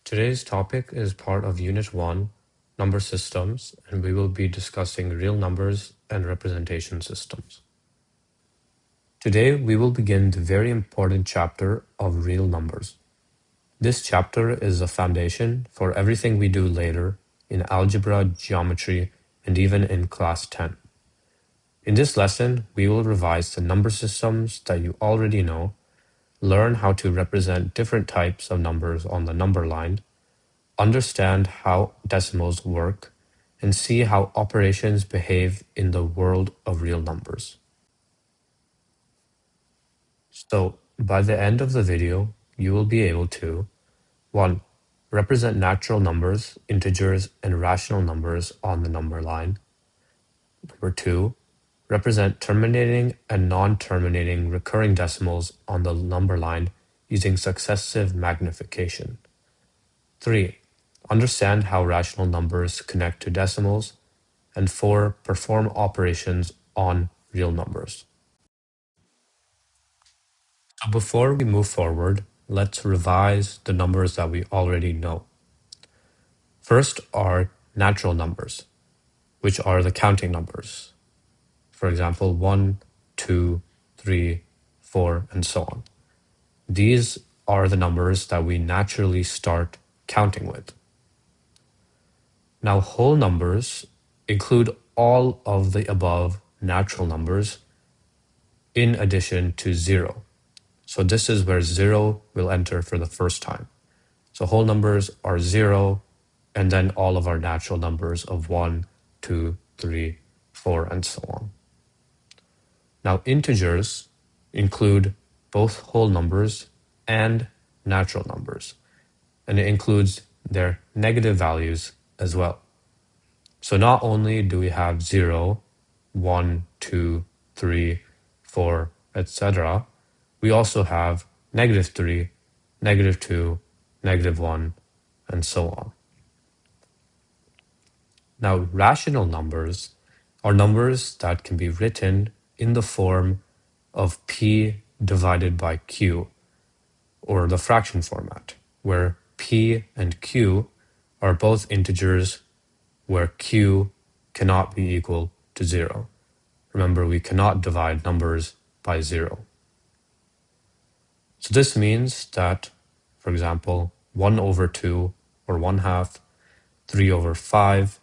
Today's topic is part of Unit 1, Number Systems, and we will be discussing real numbers and representation systems. Today, we will begin the very important chapter of real numbers. This chapter is a foundation for everything we do later in algebra, geometry, and even in class 10. In this lesson, we will revise the number systems that you already know, learn how to represent different types of numbers on the number line, understand how decimals work, and see how operations behave in the world of real numbers. So, by the end of the video, you will be able to 1. Represent natural numbers, integers, and rational numbers on the number line. Number 2. Represent terminating and non-terminating recurring decimals on the number line using successive magnification. 3. Understand how rational numbers connect to decimals. And 4. Perform operations on real numbers. So before we move forward, let's revise the numbers that we already know. First are natural numbers, which are the counting numbers. For example, 1, 2, 3, 4, and so on. These are the numbers that we naturally start counting with. Now, whole numbers include all of the above natural numbers in addition to 0. So this is where 0 will enter for the first time. So whole numbers are 0, and then all of our natural numbers of 1, 2, 3, 4, and so on. Now, integers include both whole numbers and natural numbers, and it includes their negative values as well. So not only do we have 0, 1, 2, 3, 4, etc., we also have -3, -2, -1, and so on. Now, rational numbers are numbers that can be written in the form of p divided by q, or the fraction format, where p and q are both integers where q cannot be equal to 0. Remember, we cannot divide numbers by 0. So this means that, for example, 1/2 or 1/2, 3/5,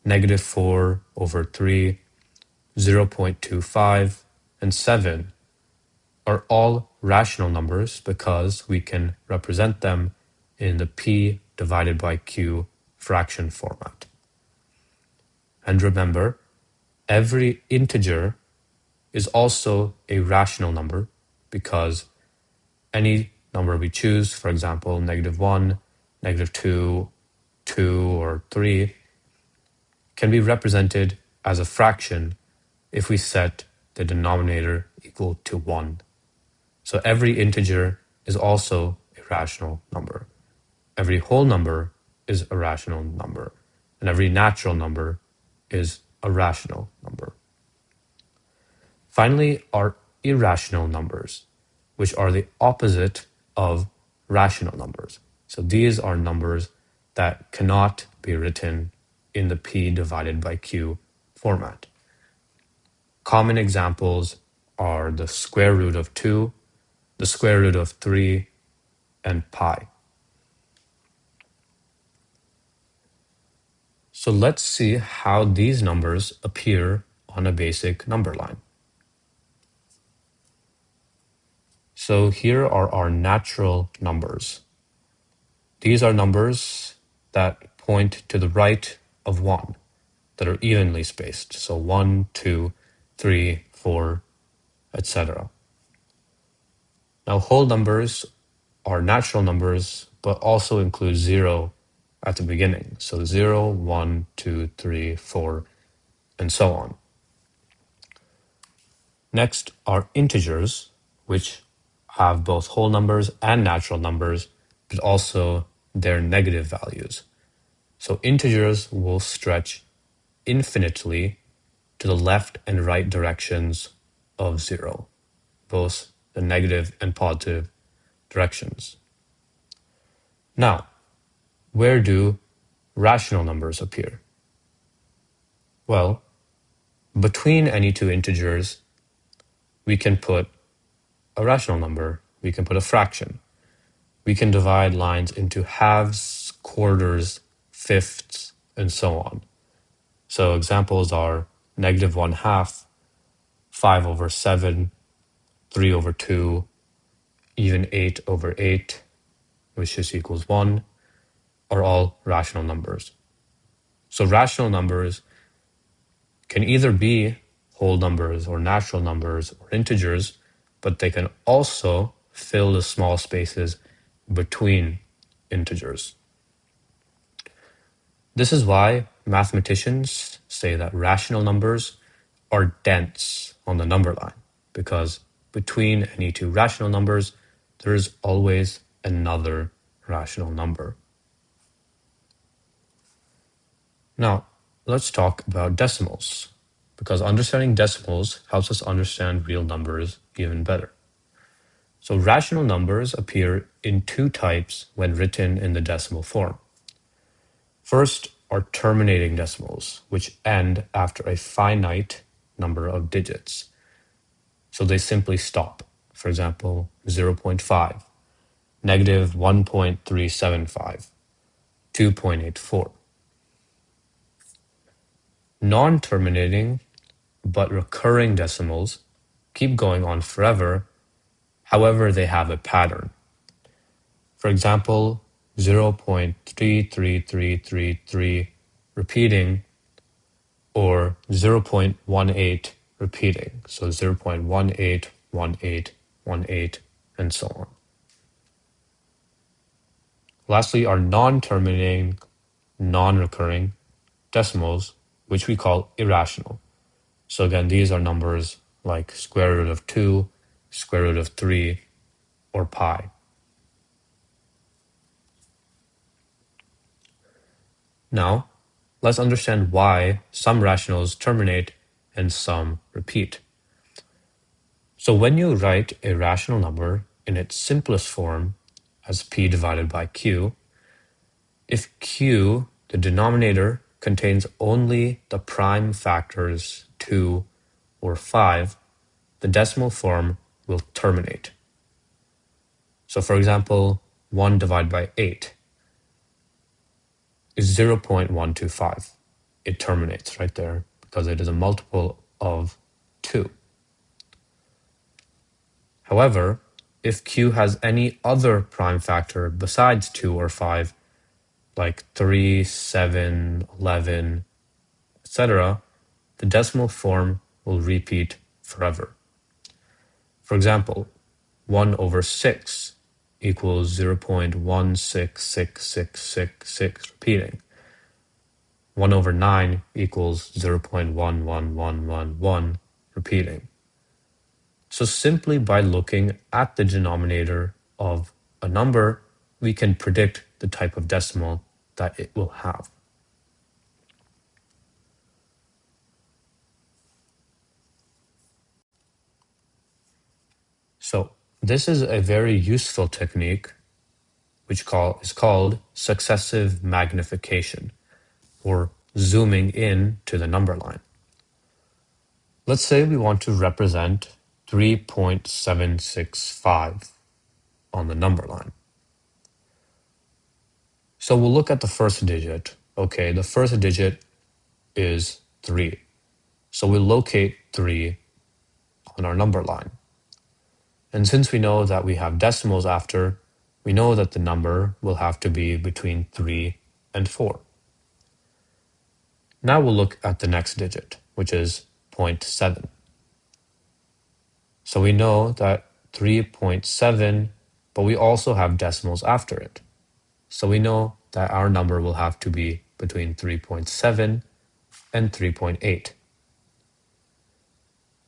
-4/3, 0.25, and 7 are all rational numbers because we can represent them in the p divided by q fraction format. And remember, every integer is also a rational number because any number we choose, for example, -1, -2, 2, or 3, can be represented as a fraction if we set the denominator equal to 1. So every integer is also a rational number. Every whole number is a rational number, and every natural number is a rational number. Finally, are irrational numbers, which are the opposite of rational numbers. So these are numbers that cannot be written in the p divided by q format. Common examples are the square root of 2, the square root of 3, and pi. So let's see how these numbers appear on a basic number line. So here are our natural numbers. These are numbers that point to the right of 1, that are evenly spaced. So 1, 2, 3, 4, etc. Now, whole numbers are natural numbers, but also include 0 at the beginning. So 0, 1, 2, 3, 4, and so on. Next are integers, which have both whole numbers and natural numbers, but also their negative values. So integers will stretch infinitely to the left and right directions of 0, both the negative and positive directions. Now, where do rational numbers appear? Well, between any two integers, we can put a rational number, we can put a fraction. We can divide lines into halves, quarters, fifths, and so on. So examples are -1/2, 5/7, 3/2, even 8/8, which just equals 1, are all rational numbers. So rational numbers can either be whole numbers or natural numbers or integers, but they can also fill the small spaces between integers. This is why mathematicians say that rational numbers are dense on the number line, because between any two rational numbers, there is always another rational number. Now, let's talk about decimals, because understanding decimals helps us understand real numbers even better. So rational numbers appear in two types when written in the decimal form. First are terminating decimals, which end after a finite number of digits. So they simply stop. For example, 0.5, -1.375, 2.84. Non-terminating but recurring decimals keep going on forever, however they have a pattern. For example, 0.33333 repeating, or 0.18 repeating. So 0.181818, and so on. Lastly are non-terminating, non-recurring decimals, which we call irrational. So again, these are numbers like square root of 2, square root of 3, or pi. Now, let's understand why some rationals terminate and some repeat. So when you write a rational number in its simplest form as p divided by q, if q, the denominator, contains only the prime factors 2 or 5, the decimal form will terminate. So for example, 1 divided by 8 is 0.125. It terminates right there because it is a multiple of 2. However, if q has any other prime factor besides 2 or 5, like 3, 7, 11, etc., the decimal form will repeat forever. For example, 1/6 equals 0.166666 repeating. 1/9 equals 0.11111 repeating. So simply by looking at the denominator of a number, we can predict the type of decimal that it will have. So this is a very useful technique which is called successive magnification, or zooming in to the number line. Let's say we want to represent 3.765 on the number line. So we'll look at the first digit. Okay, the first digit is 3. So we'll locate 3 on our number line. And since we know that we have decimals after, we know that the number will have to be between 3 and 4. Now we'll look at the next digit, which is 0.7. So we know that 3.7, but we also have decimals after it. So we know that our number will have to be between 3.7 and 3.8.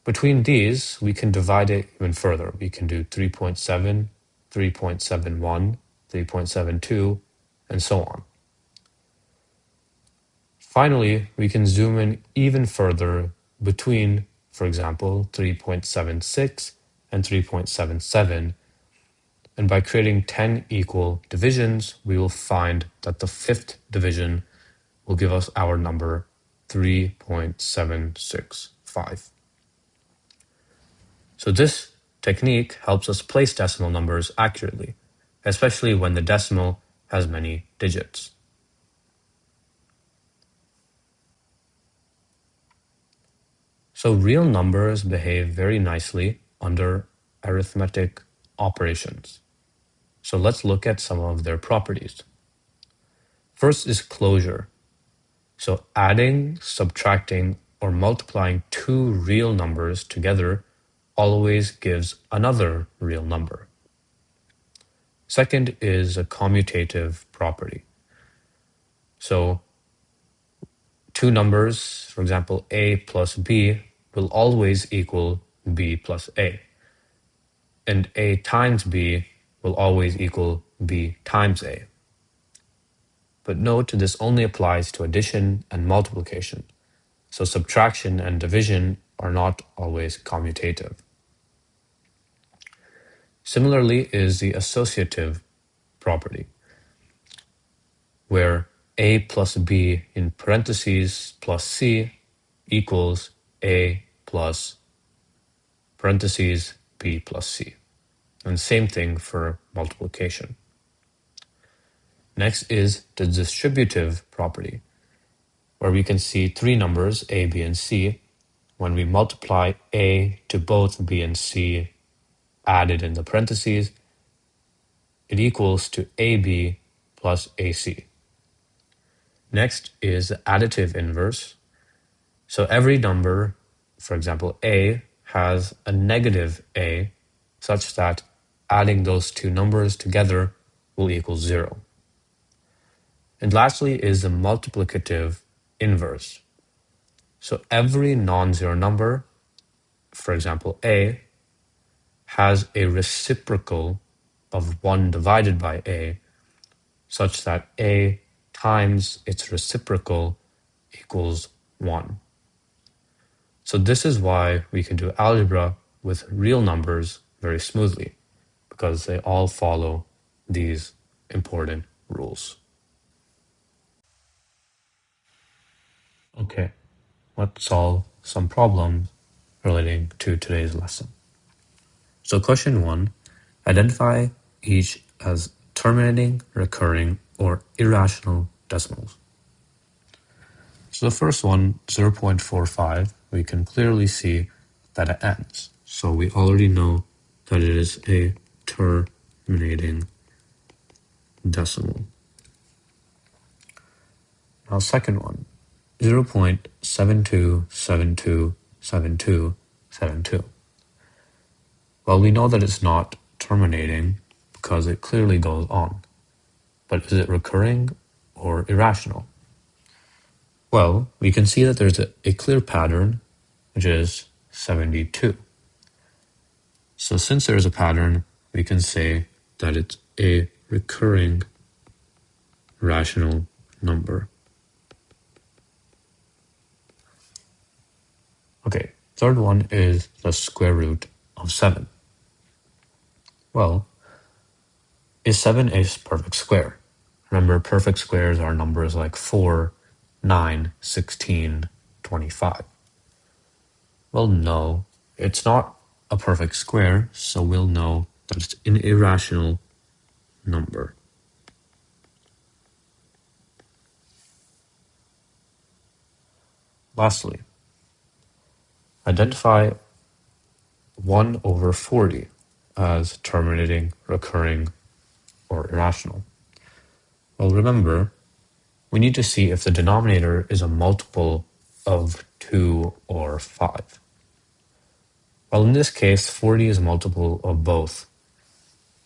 Between these, we can divide it even further. We can do 3.7, 3.71, 3.72, and so on. Finally, we can zoom in even further between, for example, 3.76 and 3.77, And by creating 10 equal divisions, we will find that the fifth division will give us our number 3.765. So this technique helps us place decimal numbers accurately, especially when the decimal has many digits. So real numbers behave very nicely under arithmetic operations. So let's look at some of their properties. First is closure. So adding, subtracting, or multiplying two real numbers together always gives another real number. Second is a commutative property. So two numbers, for example, a plus b, will always equal b plus a. And a times b will always equal b times a. But note, this only applies to addition and multiplication. So subtraction and division are not always commutative. Similarly is the associative property, where a plus b in parentheses plus c equals a plus parentheses b plus c. And same thing for multiplication. Next is the distributive property, where we can see three numbers, a, b, and c. When we multiply a to both b and c added in the parentheses, it equals to ab plus ac. Next is the additive inverse. So every number, for example, a, has a negative a, such that adding those two numbers together will equal 0. And lastly is the multiplicative inverse. So every non-zero number, for example, a, has a reciprocal of 1 divided by a, such that a times its reciprocal equals 1. So this is why we can do algebra with real numbers very smoothly, because they all follow these important rules. Okay, let's solve some problems relating to today's lesson. So question 1, identify each as terminating, recurring, or irrational decimals. So the first one, 0.45, we can clearly see that it ends. So we already know that it is a terminating decimal. Now second one, 0.72727272. Well, we know that it's not terminating because it clearly goes on. But is it recurring or irrational? Well, we can see that there's a clear pattern, which is 72. So since there's a pattern, we can say that it's a recurring rational number. Okay, third one is the square root of 7. Well, is 7 a perfect square? Remember, perfect squares are numbers like 4, 9, 16, 25. Well, no, it's not a perfect square, so we'll know that it's an irrational number. Lastly, identify 1 over 40 as terminating, recurring, or irrational. Well, remember, we need to see if the denominator is a multiple of 2 or 5. Well, in this case, 40 is a multiple of both,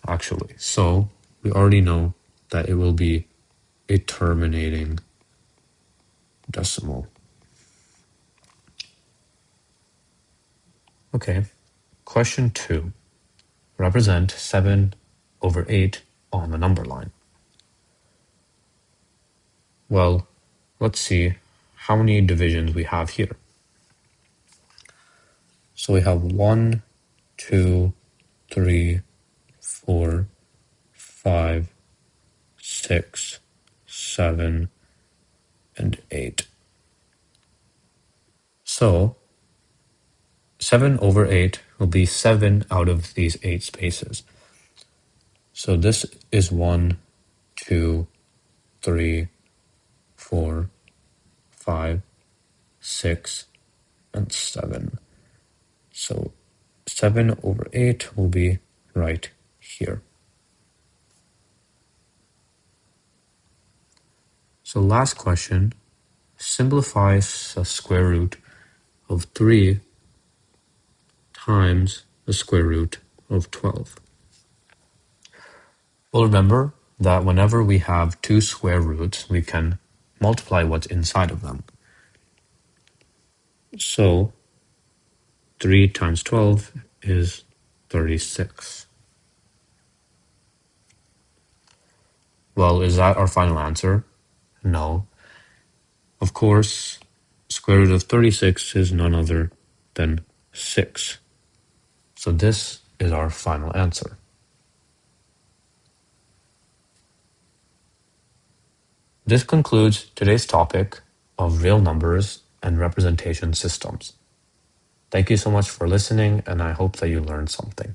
actually. So we already know that it will be a terminating decimal. Okay, question 2. Represent 7 over 8 on the number line. Well, let's see how many divisions we have here. So we have 1, 2, 3, 4, 5, 6, 7, and 8. So 7 over 8 will be 7 out of these 8 spaces. So this is 1, 2, 3, 4, 5, 6, and 7. So 7 over 8 will be right here. So last question, simplify the square root of 3 times the square root of 12. Well, remember that whenever we have two square roots, we can multiply what's inside of them. So 3 times 12 is 36. Well, is that our final answer? No. Of course, square root of 36 is none other than 6. So this is our final answer. This concludes today's topic of real numbers and representation systems. Thank you so much for listening, and I hope that you learned something.